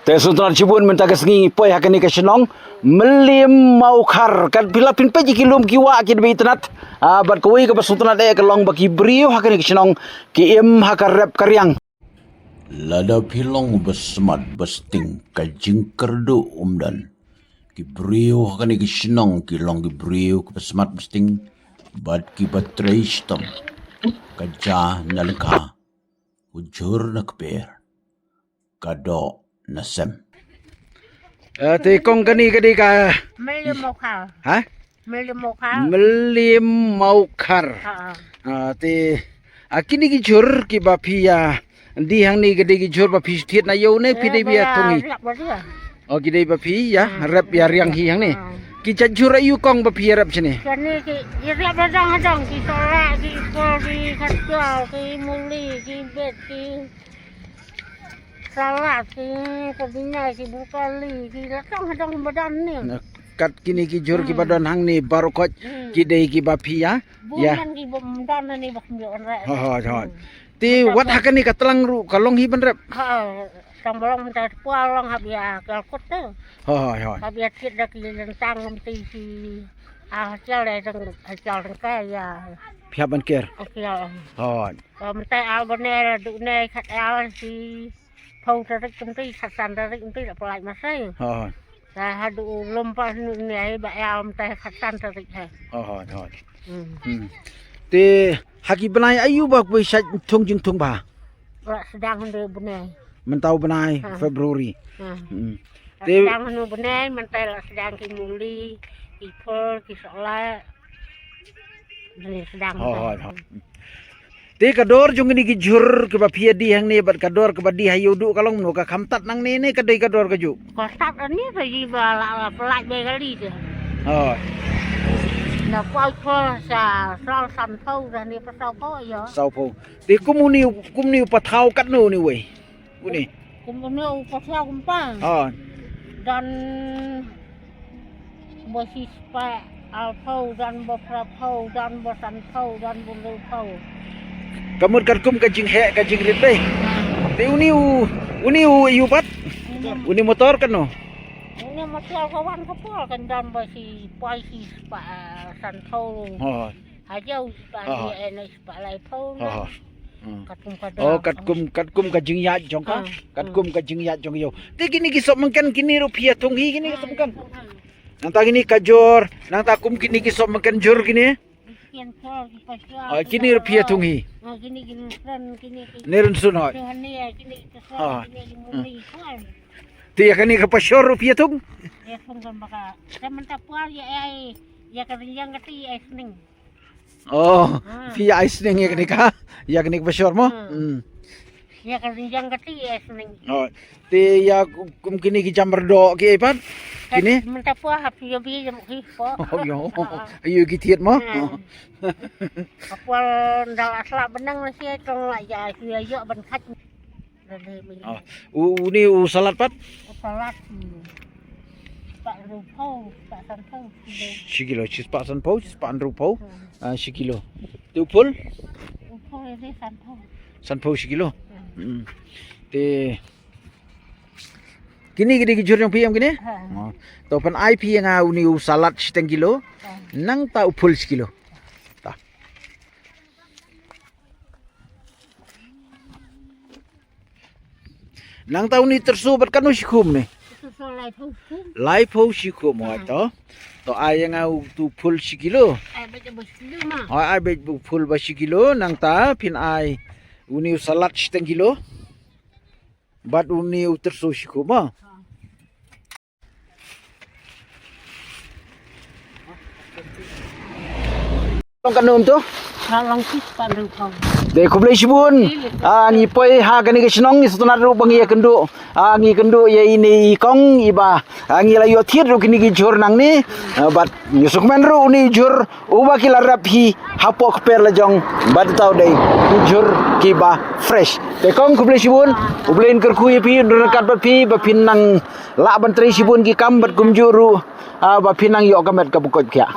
Te Sultan Cibun minta kesengi poi hakan ni kesenong melim mau khar kan pila pin pe kilum kiwa ki be internet bat koi ke Sultan ada ke long baki brio hakan ni kesenong ki im hakar rap karyang lada pilong besmat besting ka jingkerdo umdan ki brio hakan ni kesenong ki long ki brio ke besmat besting bat ki batrei stom ka ja nalka ujur nak per kado nasem. Te kong kani ka Melim mau khar. ha? Melim mau khar. Melim mau khar. Te akini ki jur ki bapia di hang ni gede ki jur bapi thiet na yo ne pidai bia tungi. Oh gede bapi ya rap ya riang hi hang ni. Ki jur ayu kong bapi rap sini. Kani ki rap hadang ki sora ki kori khatjal ki muli ki bet ki salat ki kabinai ki bukali ki hadang badan ni. Kat kini ki jur ki badan hang ni barokot ki dei ki bapi ya. Ya. Bukan ki badan ni bak mbion rek. Ha. Ti wat hakan ni katelang ru kalong hi ban rap. Ha, tambolong minta pualong habia kalkot tu. Ha. Habia kit dak lentang mesti si hasil dari hasil kaya. Pihak ban ker. Okey. Ha. Minta al bene dukne khat al si phau tarik mesti khasan tarik mesti dak pelai masai. Ha. Saya hadu lompas ni ai ba al minta khasan tarik hai. Ha. Te haki benai ayu ba koi sat thong jing thong ba. Sedang hendak bene. Mentau benai Februari. Te Sedang hendak bene minta sedang ki muli ipol ki solat. Ni sedang. Ha. Te kador jong ni ki jur ke ba pia di hang ni bat kador ke ba di hayu du kalong no ka khamtat nang ni kadai kador ka ju. Kostat ni pergi bala pelak bekali tu. Ha. Nak kuat sa sol san phau dah ni pasal phau ya. Sau po. Te kumni pathau kat no ni we. Kuni. Kemudian pasal kumpang Ha. dan bosis pa al phau dan bopra phau dan bosan phau dan bulu phau. Kamut kat kum ka jing he ka jing rit dei. Te uni yu pat. Uni motor kan no. Ini masih kawan kapal kan dan bosi poisi pa san phau. Ha. Hajau pa ni enak pa lai phau. Ha. Katum kada. Oh kat kum ka jing ya jong ka. Kat kum ka jing ya jong yo. Te kini ki sok mangkan kini rupiah tong hi kini sok mangkan. Nang ta kini kajor, nang ta kum kini ki sok mangkan jur kini. Kian phau ki pasal. Ah kini rupiah tong hi. Kini ran kini. Neren sun ha. Kini kini pasal kini muli kual. Te kani ka pasyor rupiah tong. Ya pungkan baka. Saya minta pual ya ai. Ya kerenjang kati ai sening. Oh, via ice ning ya kani ka. Ya kani ka pasyor mo. Ya kerenjang kati ai sening. Oh, te ya kum kini ki jam berdo ki pat. Kini. Minta pual hap yo bi jam ki po. Oh yo. Ayo ki tiet mo. Pual ndal asla benang lah sia tong la ya yo ban khat. Uni salat pat. Salat. Pak rupau, pak san pau. Sikilo, cis pak san pau, cis pak rupau. Sikilo. Te upul? Upul ini san pau. San pau sikilo. Te kini gede jur yang piam kini? To pan ai pi nga uni salat seteng kilo. Nang ta upul sikilo. Ta. Nang ta uni tersubat kanu sikum ni. Lai phau sikum mo to. To ai nga tu full sikilo. Ai baca bos kilo mah. Ai be full ba sikilo nang ta pin ai uni salat seteng kilo. Bat uni tersu sikum mo. Long kanum tu? Kalau kis pak rupau. De kublai sibun. Ngi poi ha kani ke senong ni setuna ru bangi kendu. Ngi kendu ye ini kong iba. Ngi la yo thiet ru kini ki jur nang ni. Bat yusuk men ru ni jur uba ki la rap hi hapok per la jong bat tau dei jur ki ba fresh. De kong kublai sibun. Ublain ker ku ye pi dekat bat pi ba pin nang la ban tri sibun ki kam bat kum juru. Ba pin nang yo kamet ka bukot kya.